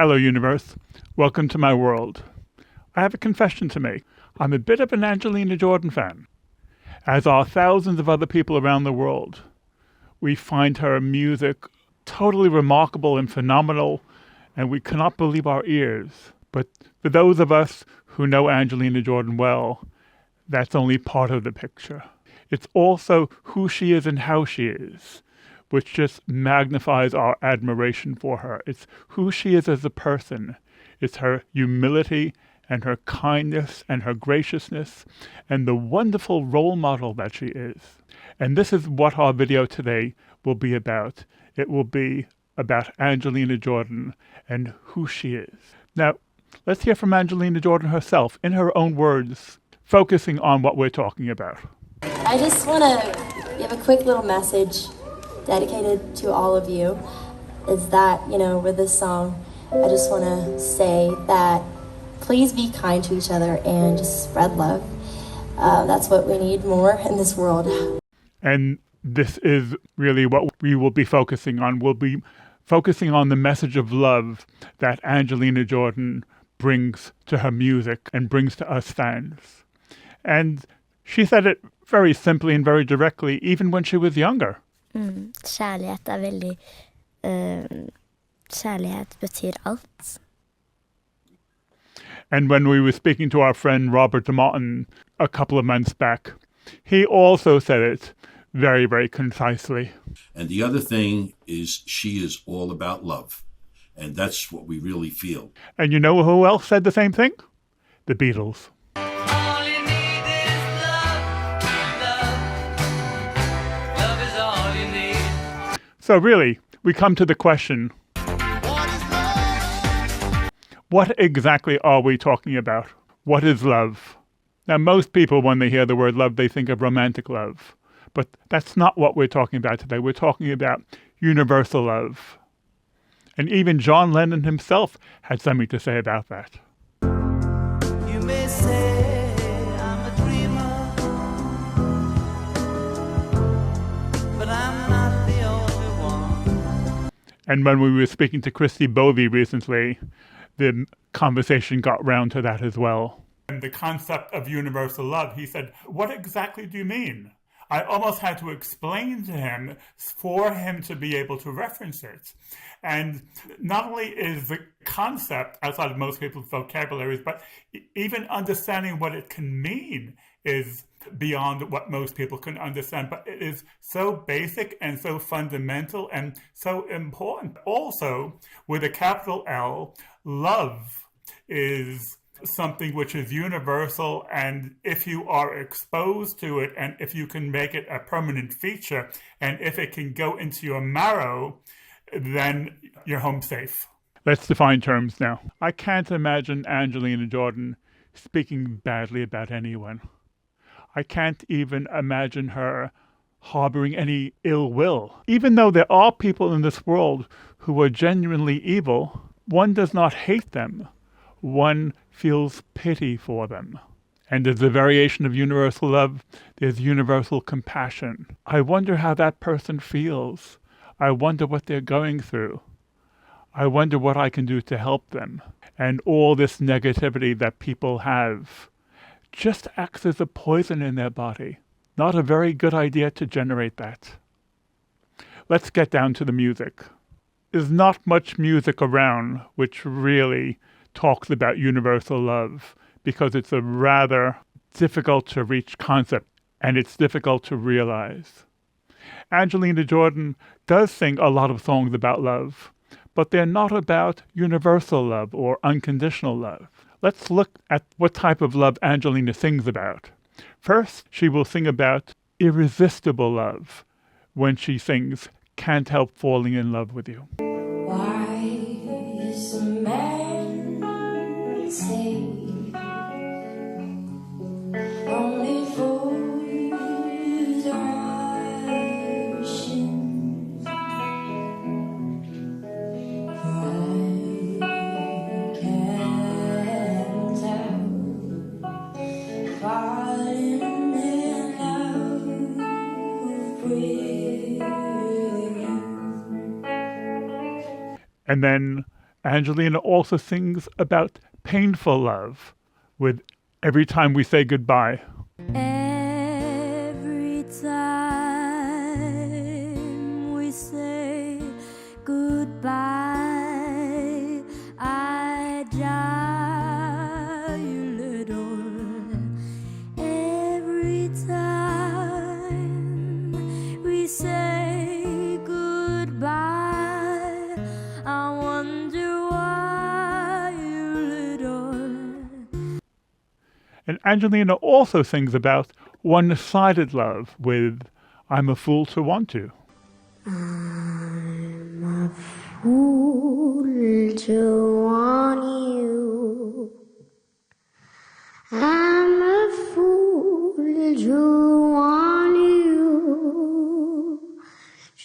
Hello, universe. Welcome to my world. I have a confession to make. I'm a bit of an Angelina Jordan fan, as are thousands of other people around the world. We find her music totally remarkable and phenomenal, and we cannot believe our ears. But for those of us who know Angelina Jordan well, that's only part of the picture. It's also who she is and how she is, which just magnifies our admiration for her. It's who she is as a person. It's her humility and her kindness and her graciousness and the wonderful role model that she is. And this is what our video today will be about. It will be about Angelina Jordan and who she is. Now, let's hear from Angelina Jordan herself, in her own words, focusing on what we're talking about. I just want to give a quick little message dedicated to all of you, is that, with this song, I just want to say that please be kind to each other and just spread love. That's what we need more in this world. And this is really what we will be focusing on. We'll be focusing on the message of love that Angelina Jordan brings to her music and brings to us fans. And she said it very simply and very directly, even when she was younger. Kärlighet är väldigt... kärlighet betyder allt. And when we were speaking to our friend Robert DeMartin a couple of months back, he also said it very, very concisely. And the other thing is she is all about love. And that's what we really feel. And you know who else said the same thing? The Beatles. All you need is love, love. Love is all you need. So really, we come to the question, What is love? what exactly are we talking about? What is love? Now, most people, when they hear the word love, they think of romantic love. But that's not what we're talking about today. We're talking about universal love. And even John Lennon himself had something to say about that. You may say I'm a dreamer, but I'm not the only one. And when we were speaking to Christy Bovey recently, the conversation got round to that as well. And the concept of universal love, he said, what exactly do you mean? I almost had to explain to him for him to be able to reference it. And not only is the concept outside of most people's vocabularies, but even understanding what it can mean is beyond what most people can understand. But it is so basic and so fundamental and so important. Also, with a capital L, love is something which is universal, and if you are exposed to it, and if you can make it a permanent feature, and if it can go into your marrow, then you're home safe. Let's define terms now. I can't imagine Angelina Jordan speaking badly about anyone. I can't even imagine her harboring any ill will. Even though there are people in this world who are genuinely evil, one does not hate them. One feels pity for them. And as a variation of universal love, there's universal compassion. I wonder how that person feels. I wonder what they're going through. I wonder what I can do to help them. And all this negativity that people have just acts as a poison in their body. Not a very good idea to generate that. Let's get down to the music. There's not much music around which really talks about universal love, because it's a rather difficult to reach concept and it's difficult to realize. Angelina Jordan does sing a lot of songs about love, but they're not about universal love or unconditional love. Let's look at what type of love Angelina sings about. First, she will sing about irresistible love when she sings Can't Help Falling in Love with You. Why is a man saved only for his actions? I can't help falling in love with you. And then Angelina also sings about painful love with Every Time We Say Goodbye. Every time we say goodbye, I die a little. Every time we say goodbye, I wonder why you little. And Angelina also sings about one-sided love with I'm a Fool to Want To. I'm a fool to want you. I'm a fool to want you.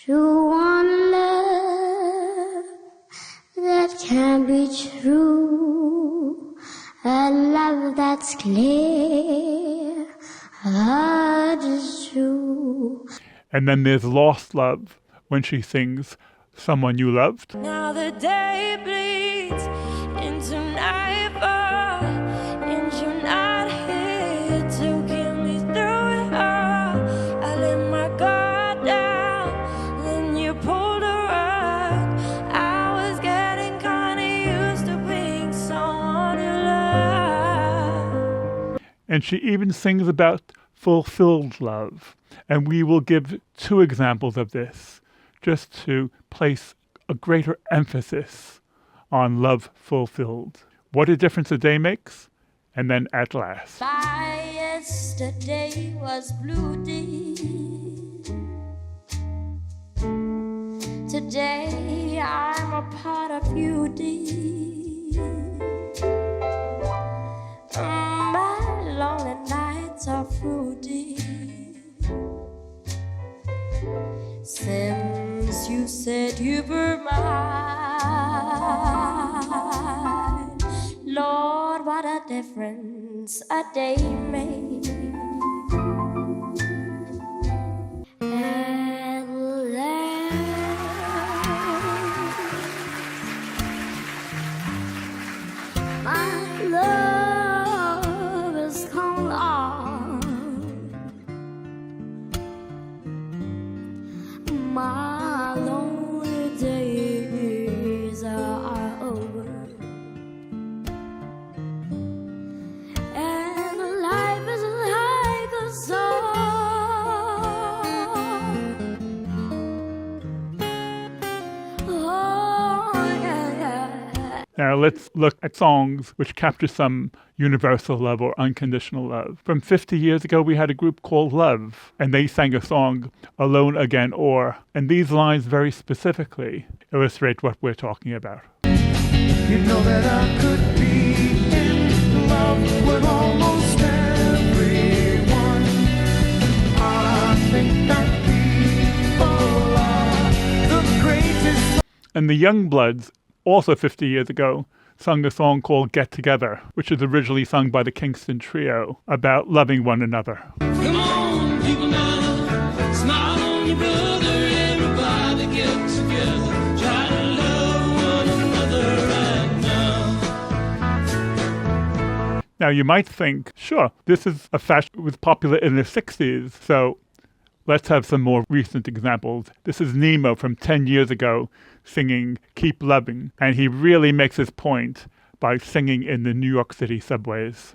To want love that can be true. A love that's clear, heart is true. And then there's Lost Love when she sings Someone You Loved. Now the day bleeds into nightfall, and you're not here to get me through it all. I let my guard down, then you pulled a rug. I was getting kinda used to being someone you love. And she even sings about fulfilled love. And we will give two examples of this, just to place a greater emphasis on love fulfilled. What a difference a day makes, and then At Last. My yesterday was blue deep. Today I'm a part of you deep. My lonely nights are fruity. Since you said you were mine, Lord, what a difference a day made. At last, my love is come on. My lonely days are over, and life is like a song. Oh, yeah. Now let's look at songs which capture some universal love or unconditional love. From 50 years ago, we had a group called Love, and they sang a song, Alone Again Or, and these lines very specifically illustrate what we're talking about. You know that I could be in love with almost everyone. I think that people are the greatest. And the Youngbloods, also 50 years ago, sung a song called Get Together, which was originally sung by the Kingston Trio about loving one another. Come on, people now, smile on your brother, everybody get together, try to love one another right now. Now you might think, sure, this is a fashion that was popular in the 60s, so let's have some more recent examples. This is Nemo from 10 years ago singing Keep Loving, and he really makes his point by singing in the New York City subways.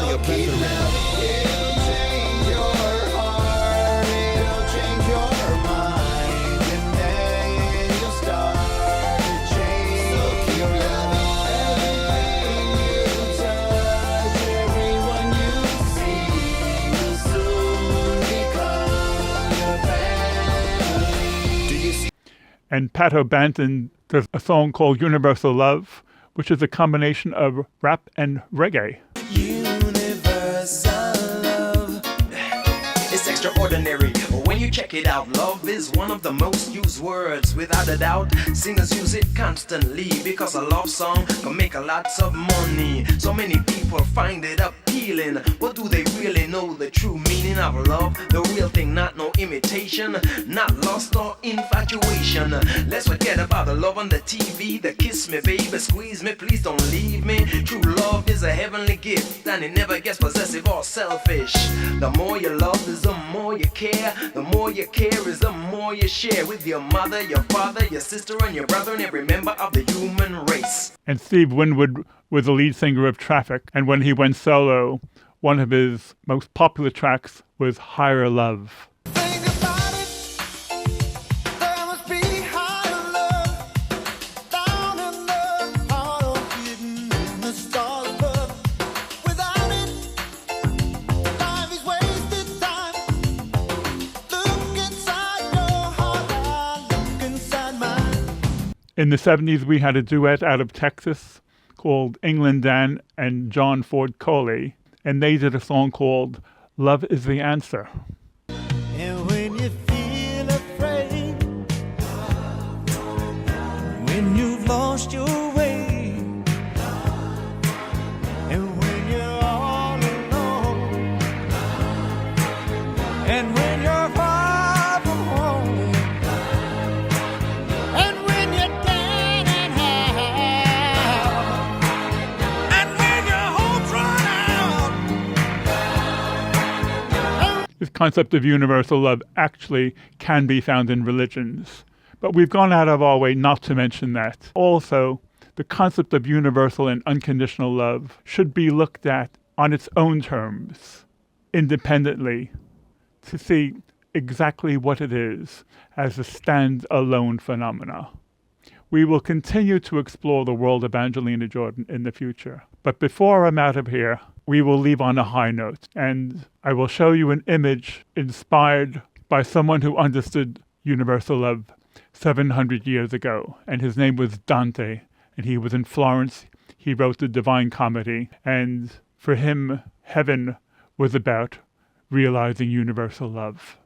And Pat O'Banton does a song called Universal Love, which is a combination of rap and reggae. Universal love. It's extraordinary when When you check it out, love is one of the most used words. Without a doubt, singers use it constantly, because a love song can make a lots of money. So many people find it appealing, but do they really know the true meaning of love? The real thing, not no imitation, not lust or infatuation. Let's forget about the love on the TV, the kiss me baby, squeeze me, please don't leave me. True love is a heavenly gift, and it never gets possessive or selfish. The more you love is the more you care. The more you care is the more you share with your mother, your father, your sister, and your brother, and every member of the human race. And Steve Winwood was the lead singer of Traffic, and when he went solo, one of his most popular tracks was Higher Love. Think about it, there must be higher love, down in the heart of hidden in the stars above. Without it, life is wasted time. Look inside your heart, I look inside mine. In the 70s, we had a duet out of Texas called England Dan and John Ford Coley, and they did a song called Love is the Answer. And when you feel afraid, when you've lost your way, and when you're all alone, and when you're far from home, and when you're down and out, and when your hope's run out. This concept of universal love actually can be found in religions, but we've gone out of our way not to mention that. Also, the concept of universal and unconditional love should be looked at on its own terms, independently, to see exactly what it is as a stand-alone phenomena. We will continue to explore the world of Angelina Jordan in the future. But before I'm out of here, we will leave on a high note, and I will show you an image inspired by someone who understood universal love 700 years ago, and his name was Dante, and he was in Florence. He wrote the Divine Comedy, and for him, heaven was about realizing universal love.